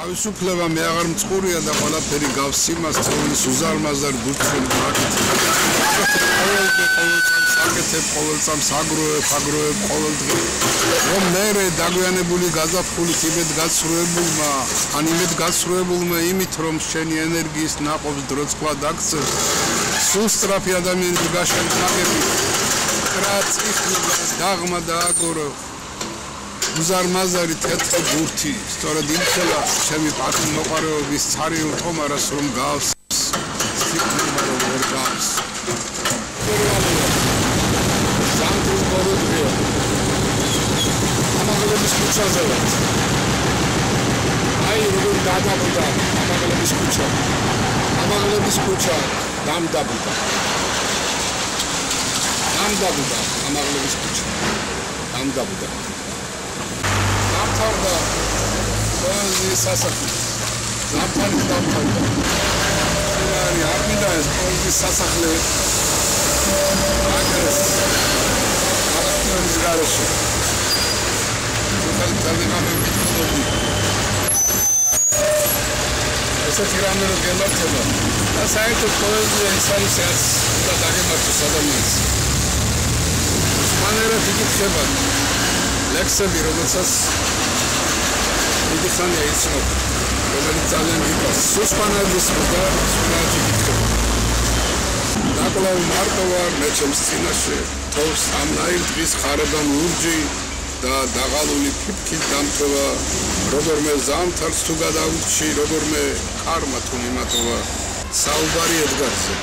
თავისუფლება მე აღარ მწყურია და ყველაფერი გავს იმას თოვლის უზარმაზარ გულწრფელ პრაქტიკას. ყოველწამს აგროებ ყოველდღე. რომ მე დაგვიანებული გაზაფხული იმედ გაცრუებულმა, ან იმედ გაცრუებულმა იმით რომ შენი ენერგიის ნაყოფს დროწყვა დაგწევს. სულ სწრაფი ადამიანები გაშენდნაგები. კრაციხი დაღმა და აგორო. უზარმაზარი თეთრი ბურთი, სწორედ იმხელა ჩემი პარტნიორი მოყარეობის ცარიულ თომარას რომ გავს სიკნობა რომ ვერ გავს. ზამთრის ბოროტია. ამაღლების ქუჩაზე ვარ. აი როგორ გადავიდა ამაღლების ქუჩა. ამაღლების ქუჩა დამდაბუდა. ამაღლების ქუჩა. დამდაბუდა. დამთავრდა პოეზიის სასახლე. დამთავრდა. არ მინდა ეს პოეზიის სასახლე. აგრეს. არასდროს გარეშე. ესეთი რამე რომ გემართება და საერთოდ პოეზია ის არის რაც და დაგემართოს ადამიანს. მანერად იკითხება ლექსები, რომელსაც დიდი ხანია იცნობ, რომელიც ძალიან გიყვარს. სუსპანაძის და სულაჯი იკითხება. ნაკლავ მარტო ვარ მე ჩემს წინაშე, თავს ამნაირ დღის ხარებამ ლურჯი და დაღალული ფიფქით დამთოვა, როგორმე ზამთარს თუ გადაუჩი, როგორმე კარმა თუ მიმატოვა, საუბარი ედგარზე.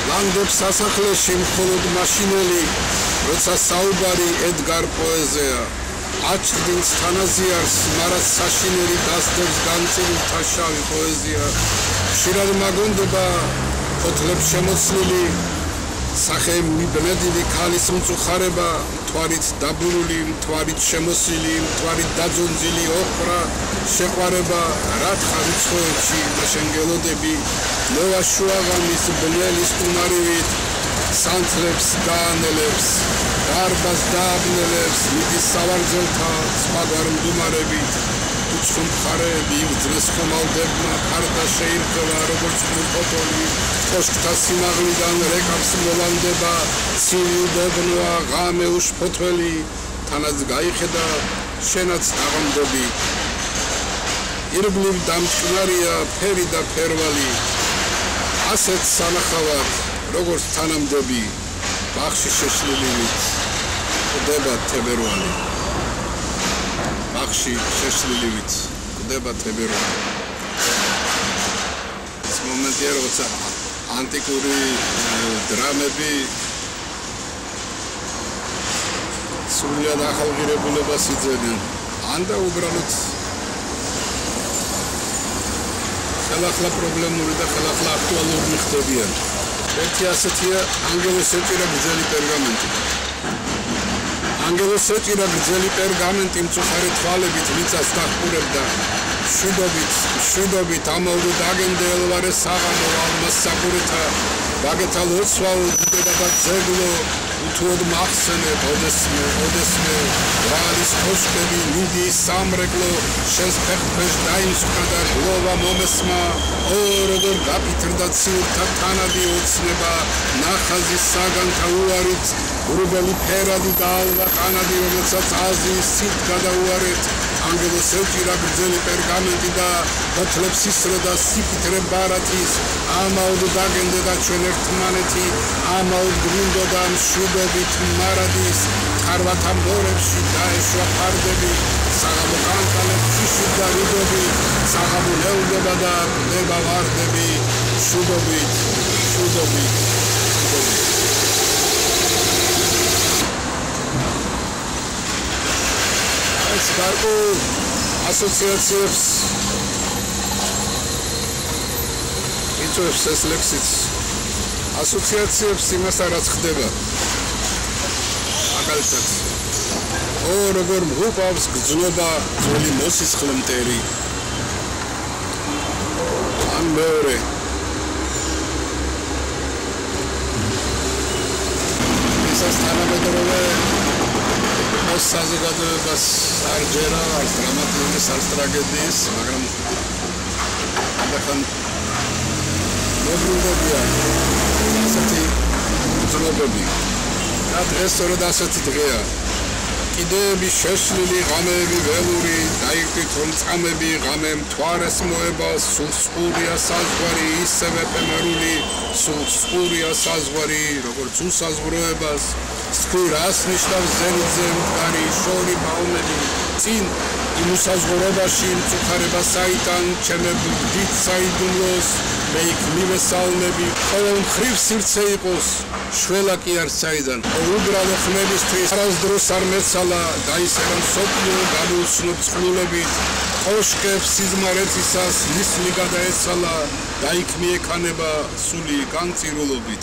ლანდებს სასახლეში მხოლოდ მაშინელი, როცა საუბარი ედგარ პოეზია. აჩრდილს თანაზიარს, მარად საშინელი დასდებს განწილთა შავი პოეზია. ხშირად მაგონდება ფოთლებს შემოცლილი, სახე მიბნედილი ქალის მწუხარება, მთვარით დაბურული, მთვარით შემოსილი, მთვარით დაძონძილი ოხრა, შეყვარება, რათხარ რიცხვებში მაშენგელოდები, მოვაშუაღამის ბნელის უნარივით, სანთლებს დაანელებს, დარბას დააბნელებს, მიდის სავარძელთა, სხვაგვარ მდუმარებით, უცხო მხარეები იგრძნეს ხომალდებმა, ხარდა შეირთვა, როგორც მუხოტოლი, კოშკთა სიმაღლიდან რეკავს მოლანდება, ცივი უდაბნოა, ღამე უშფოთველი, თანაც გაიხედა, შენაც დაღამდები. ირგვლივ დამჭკნარია ფერი და ფერვალი, ასეთ სანახავად, როგორც თანამდები, ბაღში შეშლილივით, კვდება თებერვალი. ბაღში შეშლილივით, კვდება თებერვალი. ეს მომენტია, როცა ანტიკური დრამები სრულად ახალღირებულებას იძენენ. ან და უბრალოდ ხელახლა პრობლემური და ხელახლა აქტუალური ხდებიან. ერთი ასეთია ანგელოს ეჭირა გრძელი პერგამენტი. ანგელოს ეჭირა გრძელი პერგამენტი მწუხარე თვალებით მიწას დახურებდა. შვიდობით ამაუდო დაგენდე ელვარე საღამო ალმას საკურეთა ბაგეთა ლოცვაო დიდება და ძეგლო უთუოდ მახსენებ ოდესმე ვალის კოშკები მიდიის სამრეკლო შენს ფეხქვეშ დაიმსხვრა და გლოვა მომესმა ო როგორ გაფიქრდა ციურთა თანადი ოცნება ნახაზის საგანთა უარით ურბელი ფერადი და ალვა კანადი რომელსაც აზიის ცით გადაუარეთ ანგელოს ეჭირა გრძელი პერგამენტი და ფოთლებს ისრე და სიფიქრე ბარათის ამაოდ დაგენდე და ჩვენ ერთმანეთი ამაოდ გრუნდოდა მშვიდობით მარადის ხარვათა მორებში დაეშვა ფარდები საღამო კანკალებში შიდა რიდები საღამო ნეუდება და ნება ვარდები შუდობით ეს გარკვეულ ასოციაციებს იწვევს ეს ლექსიც ასოციაციებს იმასთან რაც ხდება მაგალითად ო როგორ მღუპავს გრძნობა ძველი მოსისხლე მტერი ან მეორე ისას თანამედროვე ყოს საზოგადოებას არ ჯერა, არც დრამატული, არც ტრაგედიის, მაგრამ ანდახან მოგვიყვებია ასეთი უძლებები. და დღეს სწორედ ასეთი დღეა. კიდეები შეშლილი ღამეები ველური, დაიგდით რომ წამები ღამე მთვარეს მოება, სულ წყურია საზღვარი, ისევე ეფემერული, სულ წყურია საზღვარი, როგორც უსაზღვროებას. თქვი რას ნიშნავს ზენიტზე მდგარი შორი ბაუნები, წინ იმ უსაზღვროებაში მწუხარება საიდან, ჩემები დიდ საიდუმლოს, მე იქ მივესალმები, ყოველ მხრივ სივრცე იყოს, შველა კი არ საიდან. უბრალო ხმებისთვის არასდროს არ მეცალა, დაისერა მსოფლიო გამოუცნობ წყლულებით, კოშკებს სიზმარეთისას ნისლი გადაეცალა, და იქ მიექანება სული განწირულობით.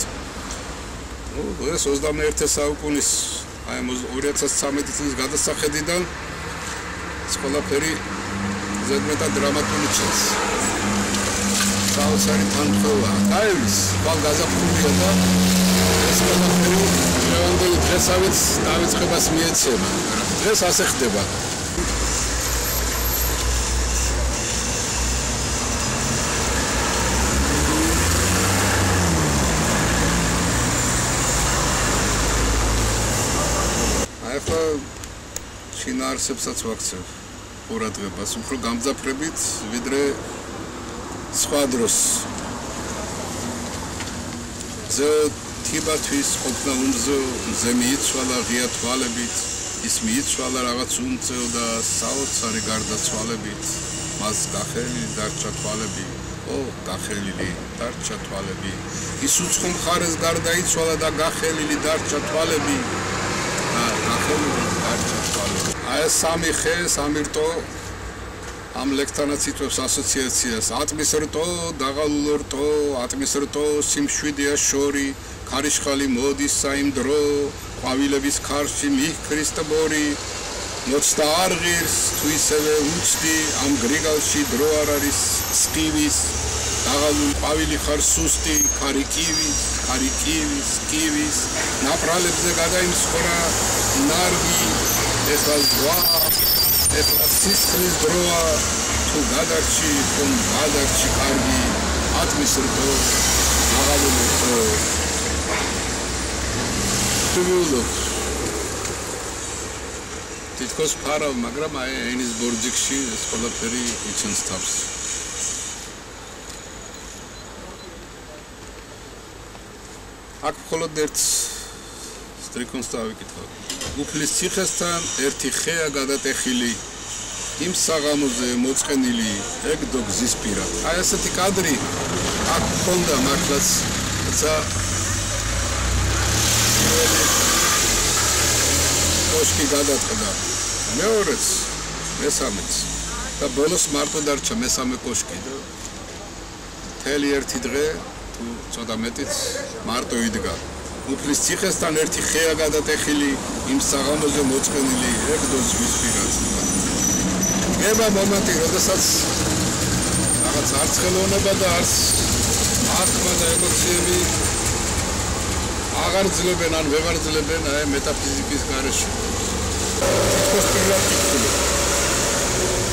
ეს 21 საუკუნის, აი 2013 წლის გადასახედიდან ყველაფერი ზედმეტად დრამატული ჩანს. საოცარი თანხმობა. გაივლის, ხვალ გაზაფხულია და ეს ყველაფერი დღევანდელი დღესავით დავიწყებას მიეცემა. დღეს ასე ხდება. ახლა შინაარსებსაც ვაქცევ ყურადღებას, უფრო გამძაფრებით, ვიდრე სხვა დროს. თიბათვის ყოფნა უმზე მიიცვალა ღია თვალებით, ის მიიცვალა რაღაც უმწევ და საოცარი გარდაცვალებით, მას გახელილი დარჩა თვალები, გახელილი დარჩა თვალები, ის უცხო მხარეს გარდაიცვალა და გახელილი დარჩა თვალები. აი სამი ხე, სამი რტო ამ ლექტანაც იწვევს ასოციაციას. ატმის რტო, დაღალულ რტო, ატმის რტო, სიმშვიდეა შორი, ქარიშხალი მოდის საიმ დრო, ყვავილების ქარში მიჰქრის ტბორი, მოცდა არ ღირს, თუ ისევე უცდი, ამ გრიგალში დრო არ არის სკივის, დაღალულ ყვავილი ხარ სუსტი, ქარი კივის, ნაპრალებზე გადაიმსხვრა ნარგი, ეხლა ზღვა, ეხლა სისხლის დროა, თუ გადარჩი, ხომ გადარჩი კარგი, ატმის რტო, დაღალული რტო. ვიულობ. თითქოს ფარავ, მაგრამ აი ენის ბორჯიკში ეს ყველაფერი იცენს თავს. აქ მხოლოდ ერთ სტრიქონს დავიკითხავ. უფლის ციხესთან ერთი ხეა გადატეხილი, იმ საღამოზე მოწყენილი, ეგდო გზის პირად. აი ასეთი კადრი აქ მქონდა მართლაც, როცა კოშკი გადაწყდა. მეორეც, მესამეც და ბოლოს მარტო დარჩა მესამე კოშკი და მთელი ერთი დღე თუ ცოტა მეტიც მარტო იდგა. უფლის ციხესთან ერთი ხეა გადატეხილი, იმ საღამოზე მოწყენილი, ეგდო ზღვის პირად. ება მომენტი, როდესაც რაღაც არც ხელოვნება და არც აღქმა და ემოციები აღარ ძლებენ ან ვეღარ ძლებენ აი მეტაფიზიკის გარეშე. თითქოს პირად კითხულობ.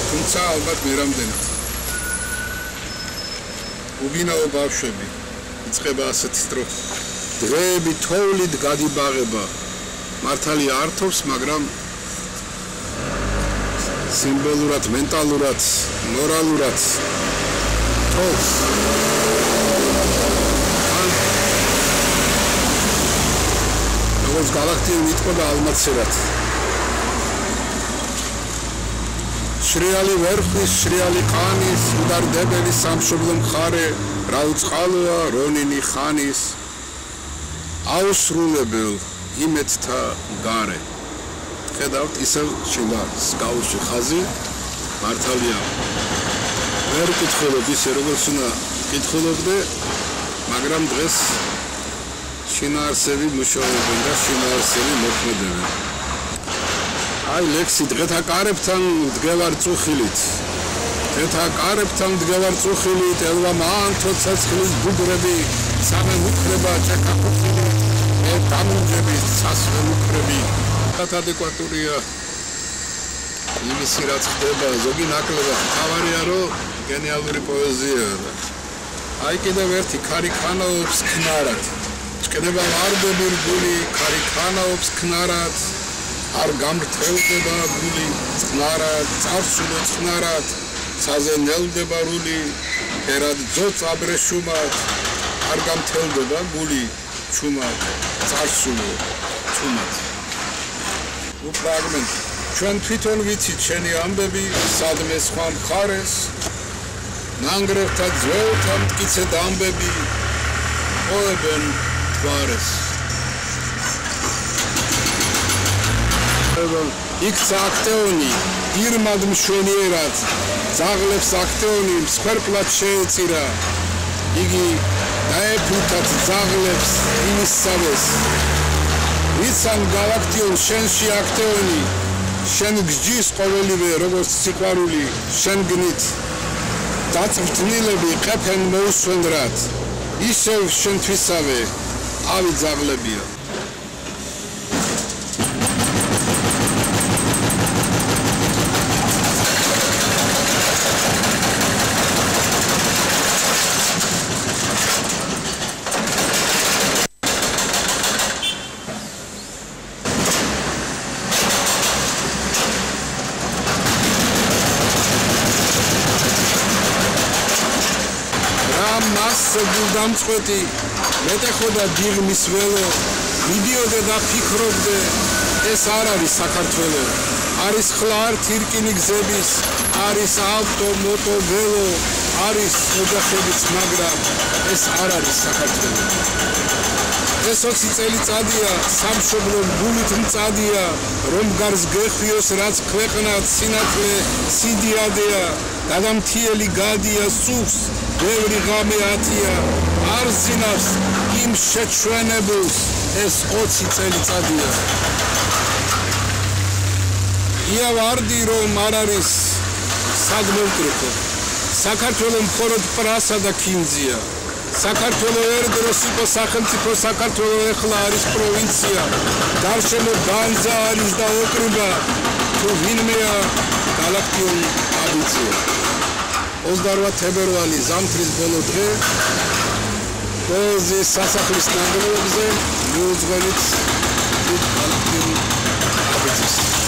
თუმცა ალბათ მე რამდენად. უბინაო ბავშვები, იწყება ასეთი დრო. დღეები თოვლით გადიბაღება. მართალი ართობს, მაგრამ სიმბოლურად, მენტალურად, მორალურად თოვს. როგორც galaktiები იტყობა ალმაცერად. შრიალი ვერხვის, შრიალი ყანის, უდარდებელი სამშობლო მხარე, რა უწყალოა რონინი ხანის. აუსრულებელ იმედთა გარე. ხედავთ ისევ შილა სკაუსი ხაზი მართალია. ვერ კითხულობ ისე როგორც უნდა კითხულობდე, მაგრამ დღეს შინაარსები მუშაობენ და შინაარსები მოქმედებენ. აი ლექსი დღეთა კარებთან მდგევარ წუხილით. დღეთა კარებთან მდგევარ წუხილით, ელვა მან თოცეცხლის ბუგრები, სამე მუქრება ჭექაფუხილი, მე დამუნჯები სასვე მუქრები. ადეკვატურია იმისი რაც ხდება ზოგი ნაკლებად თავარია რომ გენიალური პოეზიაა და აი კიდევ ერთი ქარიქანაობს ქნარად ჭკნება ვარდები რგული ქარიქანაობს ქნარად არ გამრთელდება გული წყნარად წარსულო წყნარად საზენელდება რული ერად ძოწ აბრეშუმად არ გამთელდება გული ჩუმად წარსულო ჩუმად უფრაგმენტ ჩვენ თვითონ ვიცით შენი ამბები სადმე სხვა მხარეს ნანგრევთა ძველთა მტკიცე დამბები ყვევენ თვარეს იქცა აქტეონი ირმად მშვენიერად ძაღლებს აქტეონი მსხვერპლად შეეწირა იგი დაეფუთათ ძაღლებს იმისსავეს ვიცან გალაქტიონ შენში აქტეონი შენ გჯის ყოველივე როგორც სიყვარული შენ გნით დაწვრთნილები ყეფენ მოუსვენრად ისევ შენთვისავე ავი ძაღლებია გულდამწყვეტი მეტეხოდა დიღმის ველო მიდიოდე და ფიქრობდე ეს არ არის საქართველო არის ხლარ თირკინი გზების არის ავტო მოტო ველო არის ოჯახებიც მაგრამ ეს არ არის საქართველო ეს 20 წელიწადია სამშობლომ გულით მწადია რომ გარს გეხვიოს რაც ქვეყნად სინათლე სიდიადეა გადამთიელი გადია სუხს ბევრი ღამე ათია არ ზინავს იმ შეჩვენებულს ეს 20 წელიწადია ია ვარდი რომ არ არის სადმე ვკრიფო საქართველო მხოლოდ პრასა და ქინძია საქართველო ერდროს იყო სახელმწიფო საქართველო ეხლა არის პროვინცია გარშემო განძა არის და ოკრიბა თუ ვინმეა გალაქტიონ აბიცია 28 თებერვალი ზამთრის ბოლო დღე პოეზიის სასახლის ნანგრევებზე მიუძღვენით გალაქტიონ აბიცის